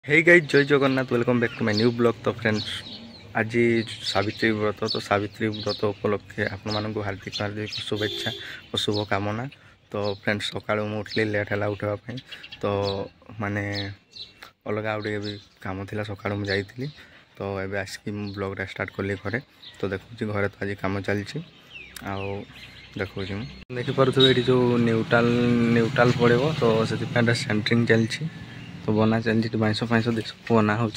हे guys जय Jagannath welcome back to my new blog. तो friends आज सावित्री व्रत तो सावित्री व्रत उपलक्षे आपण मानक हार्दिक हार्दिक शुभेच्छा और शुभकामना। तो फ्रेंड्स सकाळ मु उठली लेट है उठापी तो माने अलग आउटे भी कम थी सकाळ मुझे जाइली तो ये आसिक ब्लॉग स्टार्ट कली घरे। तो देखुची घरे तो आज कम चलती आउ देखुची देखिपे ये जो न्यूट्राल पड़ो तो से सेंटरिंग चलती तो बना चलती बाईश फाइश बना हो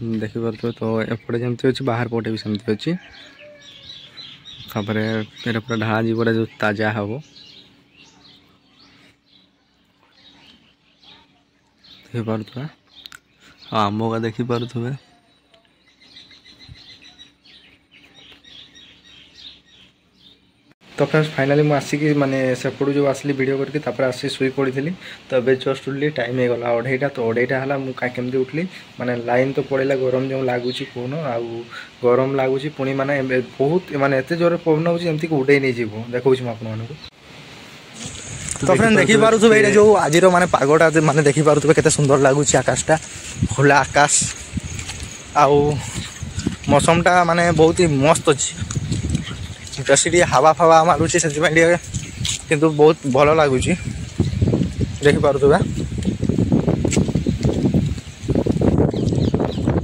देखिपे तो एपटे जमती अच्छी बाहर पटे भी सेमती अच्छी तापर पूरा ढाला जी जो ताजा हम देखिपे आंब का देखिपे तो फ्रेंड्स फाइनाली मुझे आसिक माने सेपटू जो आसली वीडियो करके आसी शुई पड़ी थी। तो ये जस्ट उठली टाइम हो गला 2:30 तो 2:30 है मुझे केमती उठली माने लाइन तो पड़ेगा गरम जो लगुच कौन आउ गरम लगुच पुणी माने बहुत माने एत जोर पवन होमती उड़े नहीं जीव देखो आपको। तो फ्रेंड देखी पारे ये जो आज माने पागटा माने देखी पारे केते सुंदर लगुच आकाशटा खोला आकाश आउ मौसमटा माने बहुत ही मस्त अच्छी जैसे हवा फवा मारूँ से किंतु बहुत भल लगुच देखिपे।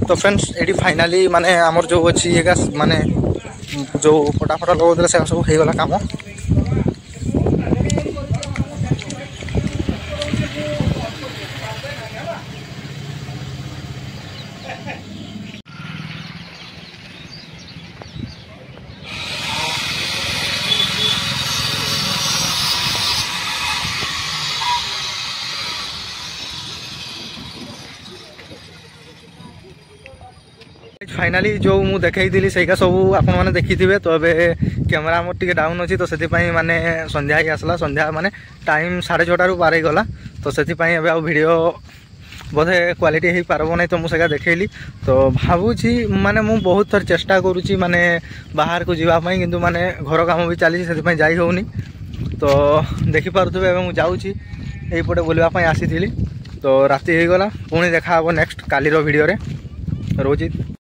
तो फ्रेंड्स ये फाइनाली माने आमर जो अच्छी ये माने जो फटाफट लगोदे से सब हो गला काम। फाइनाली जो मुझे देखी से सब आपण मैंने देखी थे। तो ये कैमेरा मोर टे डाउन अच्छी तो से माने संध्या ही आसला संध्या माने टाइम 6:30 पार गला तो से वीडियो बोधे क्वालिटी हो पारब नहीं तो मुझे देखली। तो भावुची माने मु बहुत थर चेष्टा करुँची माने बाहर को जावाई किंतु माने घर काम भी चली से जाई होनी। तो देखिपे मुझे जाऊँगी यहीपटे बुलवाई आसी। तो राति हो गला पुणी देखा नेक्स्ट कालीर वीडियो रे रोजी।